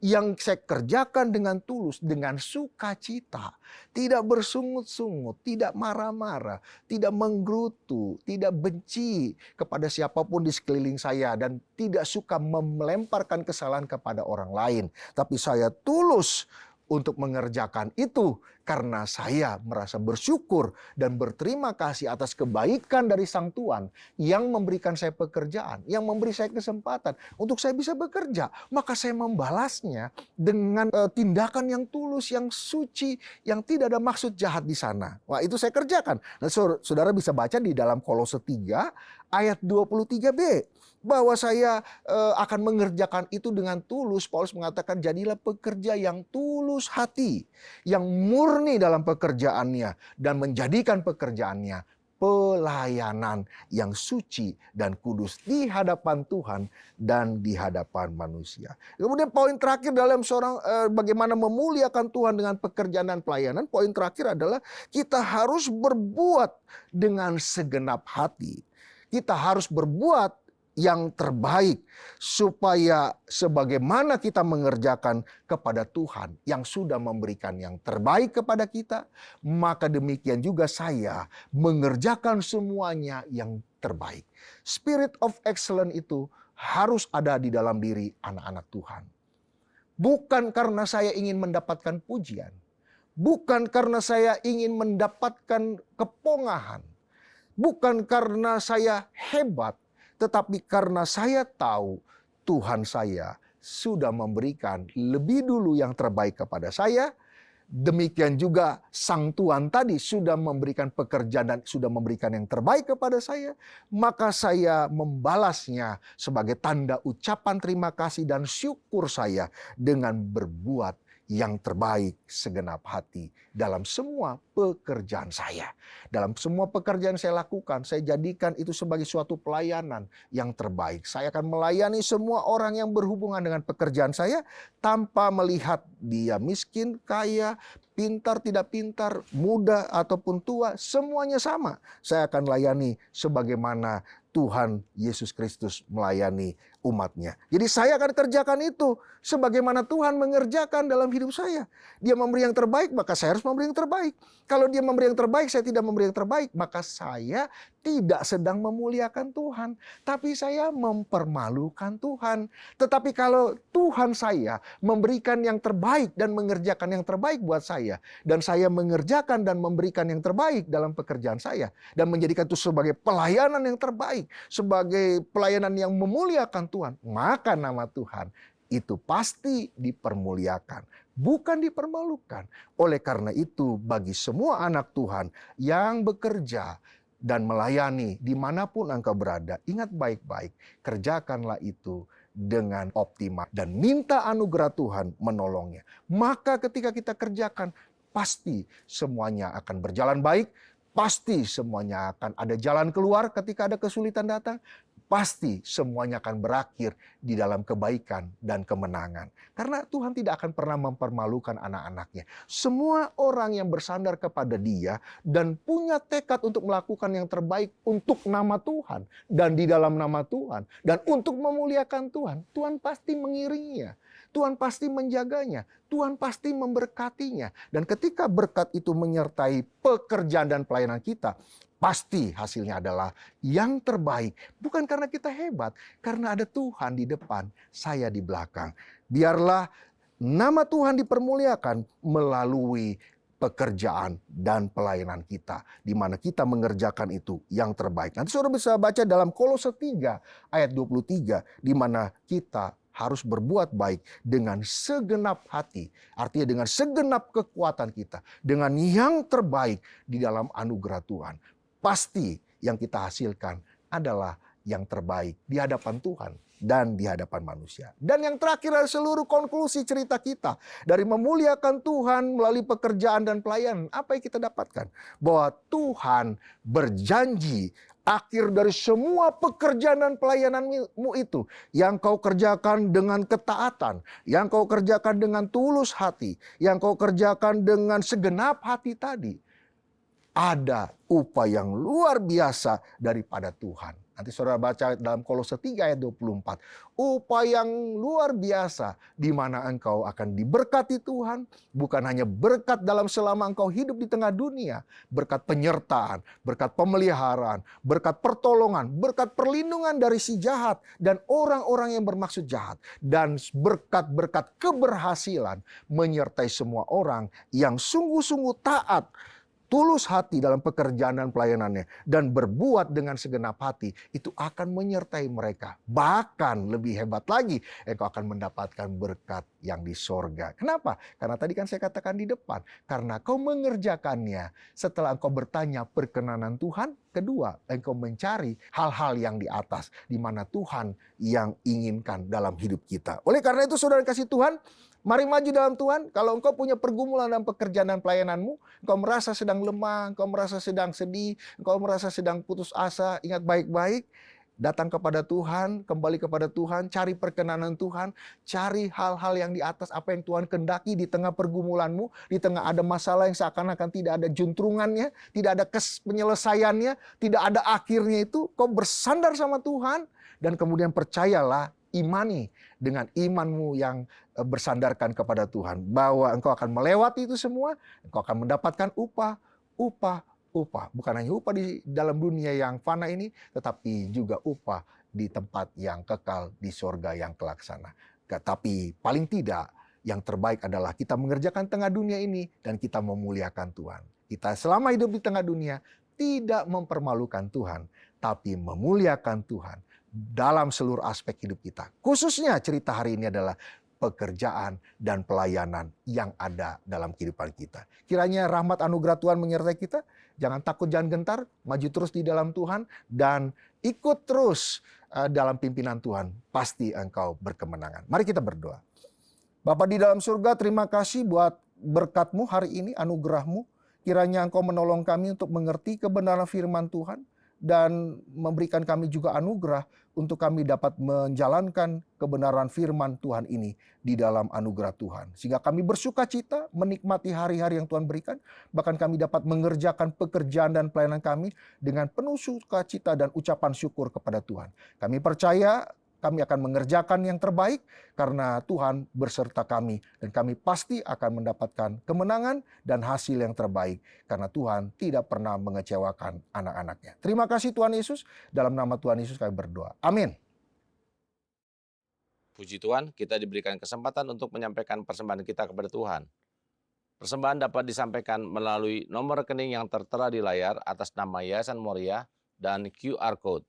S7: yang saya kerjakan dengan tulus, dengan sukacita, tidak bersungut-sungut, tidak marah-marah, tidak menggerutu, tidak benci kepada siapapun di sekeliling saya, dan tidak suka melemparkan kesalahan kepada orang lain. Tapi saya tulus untuk mengerjakan itu karena saya merasa bersyukur dan berterima kasih atas kebaikan dari Sang Tuhan yang memberikan saya pekerjaan, yang memberi saya kesempatan untuk saya bisa bekerja. Maka saya membalasnya dengan tindakan yang tulus, yang suci, yang tidak ada maksud jahat di sana. Wah, itu saya kerjakan. Nah, saudara bisa baca di dalam Kolose 3 ayat 23b. Bahwa saya akan mengerjakan itu dengan tulus. Paulus mengatakan jadilah pekerja yang tulus hati, yang murni dalam pekerjaannya, dan menjadikan pekerjaannya pelayanan yang suci dan kudus di hadapan Tuhan dan di hadapan manusia. Kemudian poin terakhir dalam bagaimana memuliakan Tuhan dengan pekerjaan dan pelayanan, poin terakhir adalah kita harus berbuat dengan segenap hati. Kita harus berbuat yang terbaik supaya sebagaimana kita mengerjakan kepada Tuhan yang sudah memberikan yang terbaik kepada kita, maka demikian juga saya mengerjakan semuanya yang terbaik. Spirit of excellence itu harus ada di dalam diri anak-anak Tuhan. Bukan karena saya ingin mendapatkan pujian, bukan karena saya ingin mendapatkan kepongahan, bukan karena saya hebat, tetapi karena saya tahu Tuhan saya sudah memberikan lebih dulu yang terbaik kepada saya. Demikian juga Sang Tuhan tadi sudah memberikan pekerjaan dan sudah memberikan yang terbaik kepada saya. Maka saya membalasnya sebagai tanda ucapan terima kasih dan syukur saya dengan berbuat yang terbaik segenap hati dalam semua pekerjaan saya. Dalam semua pekerjaan saya lakukan, saya jadikan itu sebagai suatu pelayanan yang terbaik. Saya akan melayani semua orang yang berhubungan dengan pekerjaan saya tanpa melihat dia miskin, kaya, pintar, tidak pintar, muda ataupun tua, semuanya sama. Saya akan layani sebagaimana Tuhan Yesus Kristus melayani umatnya. Jadi saya akan kerjakan itu sebagaimana Tuhan mengerjakan dalam hidup saya. Dia memberi yang terbaik, maka saya harus memberi yang terbaik. Kalau dia memberi yang terbaik, saya tidak memberi yang terbaik, maka saya tidak sedang memuliakan Tuhan, tapi saya mempermalukan Tuhan. Tetapi kalau Tuhan saya memberikan yang terbaik dan mengerjakan yang terbaik buat saya, dan saya mengerjakan dan memberikan yang terbaik dalam pekerjaan saya, dan menjadikan itu sebagai pelayanan yang terbaik, sebagai pelayanan yang memuliakan Tuhan, maka nama Tuhan itu pasti dipermuliakan, bukan dipermalukan. Oleh karena itu, bagi semua anak Tuhan yang bekerja dan melayani dimanapun engkau berada, ingat baik-baik, kerjakanlah itu dengan optimal dan minta anugerah Tuhan menolongnya. Maka ketika kita kerjakan, pasti semuanya akan berjalan baik, pasti semuanya akan ada jalan keluar ketika ada kesulitan datang, pasti semuanya akan berakhir di dalam kebaikan dan kemenangan. Karena Tuhan tidak akan pernah mempermalukan anak-anaknya. Semua orang yang bersandar kepada Dia dan punya tekad untuk melakukan yang terbaik untuk nama Tuhan dan di dalam nama Tuhan dan untuk memuliakan Tuhan, Tuhan pasti mengiringinya. Tuhan pasti menjaganya, Tuhan pasti memberkatinya. Dan ketika berkat itu menyertai pekerjaan dan pelayanan kita, pasti hasilnya adalah yang terbaik. Bukan karena kita hebat, karena ada Tuhan di depan, saya di belakang. Biarlah nama Tuhan dipermuliakan melalui pekerjaan dan pelayanan kita, di mana kita mengerjakan itu yang terbaik. Nanti saudara bisa baca dalam Kolose 3 ayat 23, di mana kita harus berbuat baik dengan segenap hati. Artinya dengan segenap kekuatan kita. Dengan yang terbaik di dalam anugerah Tuhan. Pasti yang kita hasilkan adalah yang terbaik di hadapan Tuhan dan di hadapan manusia. Dan yang terakhir adalah seluruh konklusi cerita kita. Dari memuliakan Tuhan melalui pekerjaan dan pelayanan. Apa yang kita dapatkan? Bahwa Tuhan berjanji akhir dari semua pekerjaan dan pelayananmu itu, yang kau kerjakan dengan ketaatan, yang kau kerjakan dengan tulus hati, yang kau kerjakan dengan segenap hati tadi, ada upah yang luar biasa daripada Tuhan. Nanti saudara baca dalam Kolose 3 ayat 24. Upah yang luar biasa di mana engkau akan diberkati Tuhan. Bukan hanya berkat dalam selama engkau hidup di tengah dunia. Berkat penyertaan, berkat pemeliharaan, berkat pertolongan, berkat perlindungan dari si jahat dan orang-orang yang bermaksud jahat. Dan berkat-berkat keberhasilan menyertai semua orang yang sungguh-sungguh taat, tulus hati dalam pekerjaan dan pelayanannya, dan berbuat dengan segenap hati, itu akan menyertai mereka. Bahkan lebih hebat lagi, engkau akan mendapatkan berkat yang di sorga. Kenapa? Karena tadi kan saya katakan di depan, karena kau mengerjakannya setelah engkau bertanya perkenanan Tuhan. Kedua, engkau mencari hal-hal yang di atas, di mana Tuhan yang inginkan dalam hidup kita. Oleh karena itu saudara kasih Tuhan, mari maju dalam Tuhan. Kalau engkau punya pergumulan dalam pekerjaan dan pelayananmu, engkau merasa sedang lemah, engkau merasa sedang sedih, engkau merasa sedang putus asa, ingat baik-baik. Datang kepada Tuhan, kembali kepada Tuhan, cari perkenanan Tuhan, cari hal-hal yang di atas apa yang Tuhan kehendaki di tengah pergumulanmu, di tengah ada masalah yang seakan-akan tidak ada juntrungannya, tidak ada penyelesaiannya, tidak ada akhirnya itu, kau bersandar sama Tuhan, dan kemudian percayalah, imani dengan imanmu yang bersandarkan kepada Tuhan, bahwa engkau akan melewati itu semua, engkau akan mendapatkan upah. Bukan hanya upah di dalam dunia yang fana ini, tetapi juga upah di tempat yang kekal di sorga yang kelaksana. Tapi paling tidak, yang terbaik adalah kita mengerjakan tengah dunia ini dan kita memuliakan Tuhan. Kita selama hidup di tengah dunia tidak mempermalukan Tuhan, tapi memuliakan Tuhan dalam seluruh aspek hidup kita. Khususnya cerita hari ini adalah pekerjaan dan pelayanan yang ada dalam kehidupan kita. Kiranya rahmat anugerah Tuhan menyertai kita. Jangan takut, jangan gentar, maju terus di dalam Tuhan, dan ikut terus dalam pimpinan Tuhan. Pasti engkau berkemenangan. Mari kita berdoa. Bapa di dalam surga, terima kasih buat berkat-Mu hari ini, anugerah-Mu. Kiranya engkau menolong kami untuk mengerti kebenaran firman Tuhan, dan memberikan kami juga anugerah untuk kami dapat menjalankan kebenaran firman Tuhan ini di dalam anugerah Tuhan. Sehingga kami bersuka cita menikmati hari-hari yang Tuhan berikan. Bahkan kami dapat mengerjakan pekerjaan dan pelayanan kami dengan penuh sukacita dan ucapan syukur kepada Tuhan. Kami percaya kami akan mengerjakan yang terbaik karena Tuhan berserta kami. Dan kami pasti akan mendapatkan kemenangan dan hasil yang terbaik. Karena Tuhan tidak pernah mengecewakan anak-anaknya. Terima kasih Tuhan Yesus. Dalam nama Tuhan Yesus kami berdoa. Amin.
S1: Puji Tuhan, kita diberikan kesempatan untuk menyampaikan persembahan kita kepada Tuhan. Persembahan dapat disampaikan melalui nomor rekening yang tertera di layar atas nama Yayasan Moriah dan QR Code.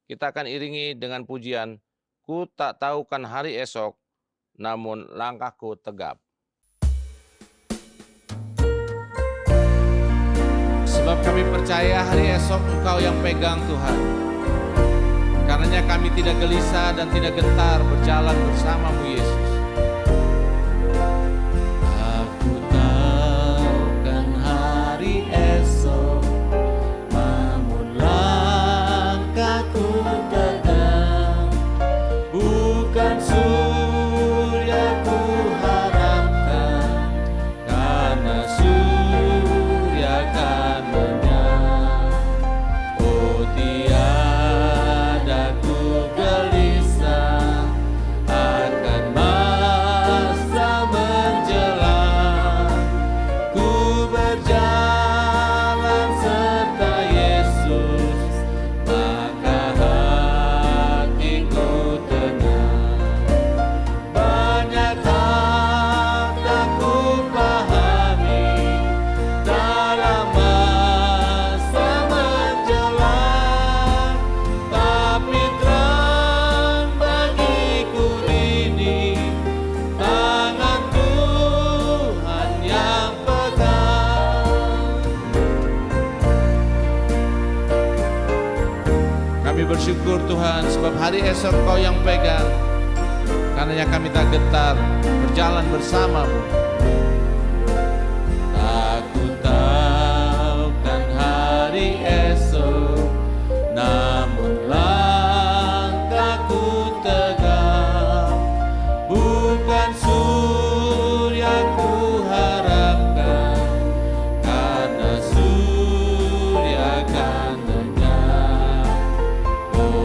S1: Kita akan iringi dengan pujian, Ku tak tahukan hari esok, namun langkahku tegap. Sebab kami percaya hari esok Engkau yang pegang Tuhan. Karenanya kami tidak gelisah dan tidak gentar berjalan bersama-Mu Yesus.
S4: Aku tahukan hari esok, namun langkahku tegak. Bukan surya ku harapkan, karena surya akan menyala. Oh tiada ku gelisah akan masa menjelang. Ku berjalan serta Yesus, maka hatiku tenang. Banyak hal tak ku pahami dalam masa menjelang, tapi terang bagiku ini tangan Tuhan yang pegang.
S1: Kami bersyukur Tuhan sebab hari esok Kau yang pegang. Karenanya kami tak gentar berjalan bersama-Mu.
S4: Aku tahukan hari esok, namun langkahku tegak. Bukan surya ku harapkan, karena surya akan lenyap. Oh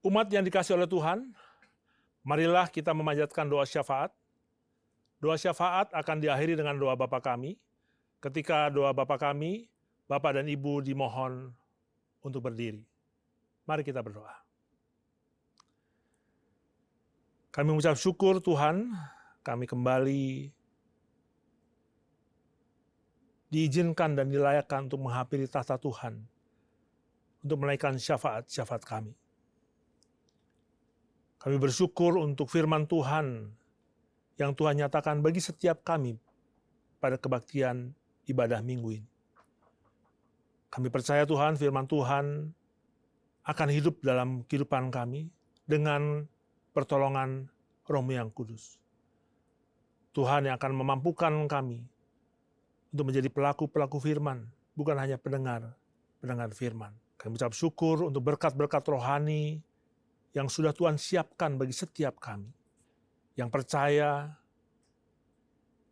S2: Umat yang dikasih oleh Tuhan, marilah kita memanjatkan doa syafaat. Doa syafaat akan diakhiri dengan doa Bapa kami. Ketika doa Bapa kami, Bapak dan Ibu dimohon untuk berdiri. Mari kita berdoa. Kami mengucap syukur Tuhan, kami kembali diizinkan dan dilayakkan untuk menghampiri tahta Tuhan, untuk menaikkan syafaat-syafaat kami. Kami bersyukur untuk firman Tuhan yang Tuhan nyatakan bagi setiap kami pada kebaktian ibadah minggu ini. Kami percaya Tuhan, firman Tuhan akan hidup dalam kehidupan kami dengan pertolongan Roh-Mu yang kudus. Tuhan yang akan memampukan kami untuk menjadi pelaku-pelaku firman, bukan hanya pendengar firman. Kami ucap syukur untuk berkat-berkat rohani yang sudah Tuhan siapkan bagi setiap kami, yang percaya,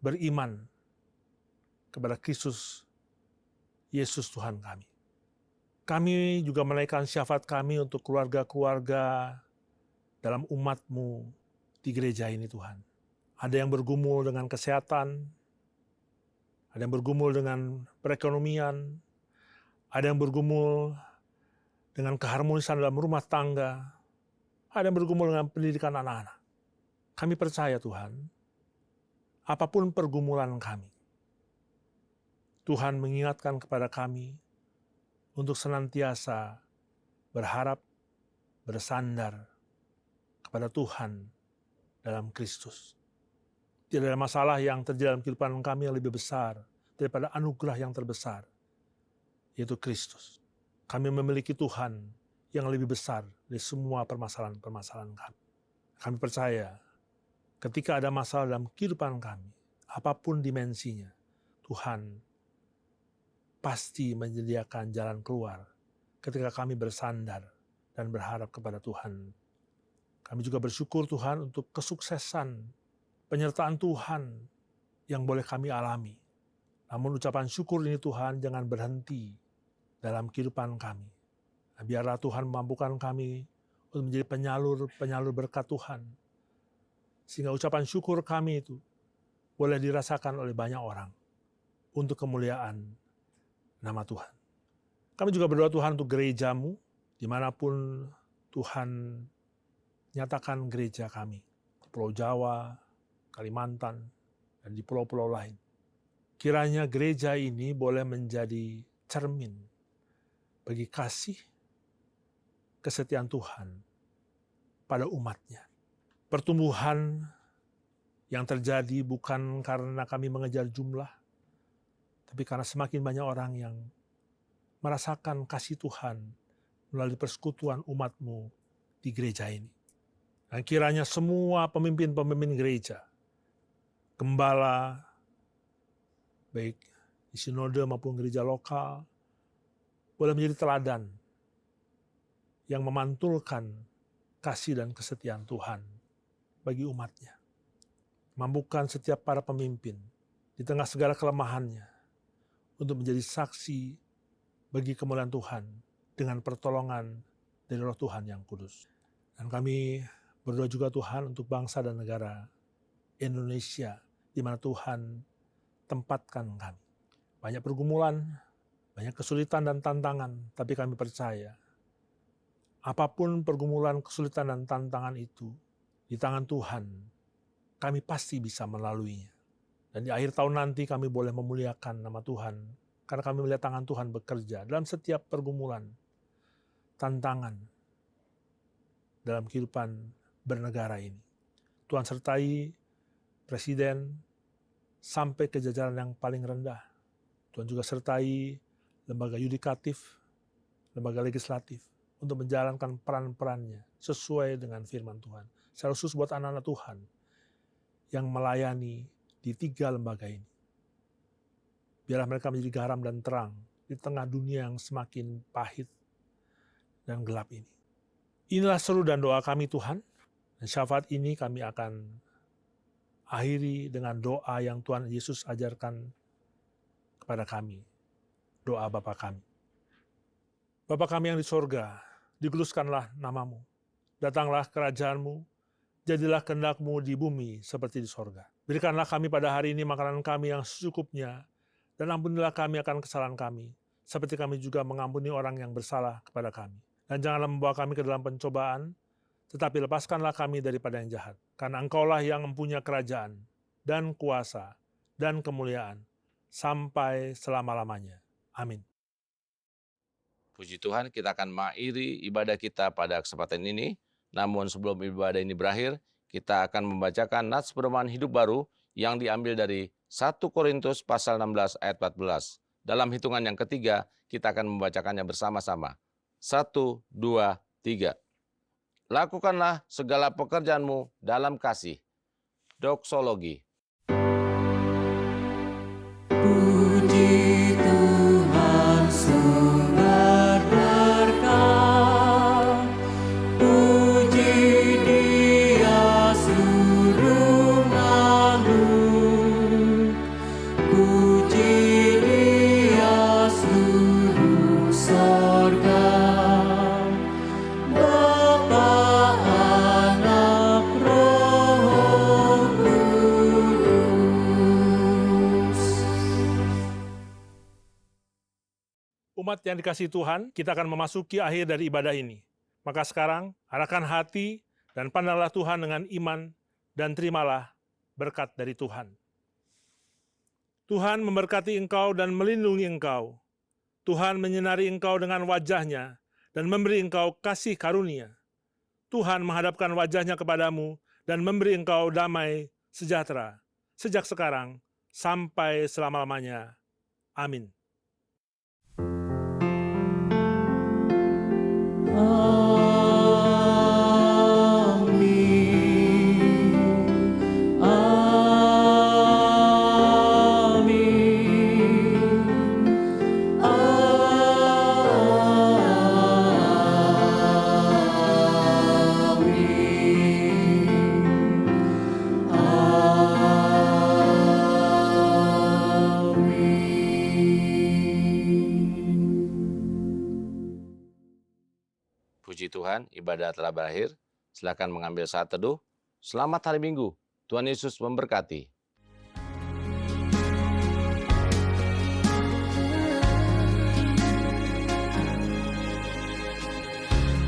S2: beriman kepada Kristus Yesus Tuhan kami. Kami juga menaikkan syafaat kami untuk keluarga-keluarga dalam umat-Mu di gereja ini Tuhan. Ada yang bergumul dengan kesehatan, ada yang bergumul dengan perekonomian, ada yang bergumul dengan keharmonisan dalam rumah tangga, ada yang bergumul dengan pendidikan anak-anak. Kami percaya Tuhan, apapun pergumulan kami, Tuhan mengingatkan kepada kami untuk senantiasa berharap, bersandar kepada Tuhan dalam Kristus. Tidak ada masalah yang terjadi dalam kehidupan kami yang lebih besar daripada anugerah yang terbesar, yaitu Kristus. Kami memiliki Tuhan yang lebih besar dari semua permasalahan-permasalahan kami. Kami percaya ketika ada masalah dalam kehidupan kami, apapun dimensinya, Tuhan pasti menyediakan jalan keluar ketika kami bersandar dan berharap kepada Tuhan. Kami juga bersyukur Tuhan untuk kesuksesan penyertaan Tuhan yang boleh kami alami. Namun ucapan syukur ini Tuhan jangan berhenti dalam kehidupan kami. Biarlah Tuhan memampukan kami untuk menjadi penyalur berkat Tuhan. Sehingga ucapan syukur kami itu boleh dirasakan oleh banyak orang untuk kemuliaan nama Tuhan. Kami juga berdoa Tuhan untuk gereja-Mu, dimanapun Tuhan nyatakan gereja kami. Di Pulau Jawa, Kalimantan, dan di pulau-pulau lain. Kiranya gereja ini boleh menjadi cermin bagi kasih kesetiaan Tuhan pada umatnya. Pertumbuhan yang terjadi bukan karena kami mengejar jumlah, tapi karena semakin banyak orang yang merasakan kasih Tuhan melalui persekutuan umat-Mu di gereja ini. Dan kiranya semua pemimpin-pemimpin gereja, gembala, baik di sinode maupun gereja lokal, boleh menjadi teladan yang memantulkan kasih dan kesetiaan Tuhan bagi umatnya. Mampukan setiap para pemimpin di tengah segala kelemahannya untuk menjadi saksi bagi kemuliaan Tuhan dengan pertolongan dari Roh Tuhan yang kudus. Dan kami berdoa juga Tuhan untuk bangsa dan negara Indonesia, di mana Tuhan tempatkan kami. Banyak pergumulan, banyak kesulitan dan tantangan, tapi kami percaya apapun pergumulan, kesulitan, dan tantangan itu, di tangan Tuhan, kami pasti bisa melaluinya. Dan di akhir tahun nanti kami boleh memuliakan nama Tuhan, karena kami melihat tangan Tuhan bekerja dalam setiap pergumulan, tantangan, dalam kehidupan bernegara ini. Tuhan sertai Presiden sampai ke jajaran yang paling rendah. Tuhan juga sertai lembaga yudikatif, lembaga legislatif, untuk menjalankan peran-perannya sesuai dengan firman Tuhan. Secara khusus buat anak-anak Tuhan yang melayani di 3 lembaga ini. Biarlah mereka menjadi garam dan terang di tengah dunia yang semakin pahit dan gelap ini. Inilah seru dan doa kami Tuhan. Dan syafaat ini kami akan akhiri dengan doa yang Tuhan Yesus ajarkan kepada kami. Doa Bapa kami. Bapa kami yang di sorga, dikuduskanlah namamu. datanglah kerajaan-Mu, jadilah kehendak-Mu di bumi seperti di sorga. Berikanlah kami pada hari ini makanan kami yang secukupnya, dan ampunilah kami akan kesalahan kami, seperti kami juga mengampuni orang yang bersalah kepada kami. Dan janganlah membawa kami ke dalam pencobaan, tetapi lepaskanlah kami daripada yang jahat. Karena Engkaulah yang mempunyai kerajaan, dan kuasa, dan kemuliaan, sampai selama-lamanya. Amin.
S1: Puji Tuhan, kita akan mengakhiri ibadah kita pada kesempatan ini. Namun sebelum ibadah ini berakhir, kita akan membacakan nats pedoman hidup baru yang diambil dari 1 Korintus pasal 16 ayat 14. Dalam hitungan yang ketiga, kita akan membacakannya bersama-sama. 1, 2, 3. Lakukanlah segala pekerjaanmu dalam kasih. Doksologi.
S4: Puji Tuhan sumber berkah, puji Dia seluruh makhluk, puji Dia seluruh sorga, Bapa, Anak, Roh Kudus.
S2: Umat yang dikasihi Tuhan, kita akan memasuki akhir dari ibadah ini. Maka sekarang, arahkan hati dan pandanglah Tuhan dengan iman dan terimalah berkat dari Tuhan. Tuhan memberkati engkau dan melindungi engkau. Tuhan menyinari engkau dengan wajah-Nya dan memberi engkau kasih karunia. Tuhan menghadapkan wajah-Nya kepadamu dan memberi engkau damai sejahtera, sejak sekarang sampai selama-lamanya. Amin.
S4: Amin. Amin.
S1: Puji Tuhan, ibadah telah berakhir. Silakan mengambil saat teduh. Selamat hari Minggu. Tuhan Yesus memberkati.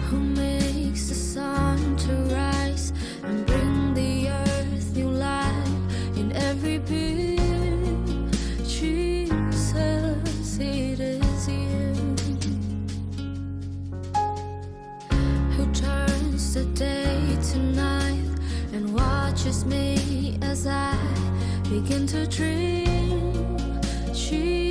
S8: Who makes the sun to rise and bring the earth new life in every being? Jesus, it is you. Who turns the day to night and watches me as I begin to dream. Jesus.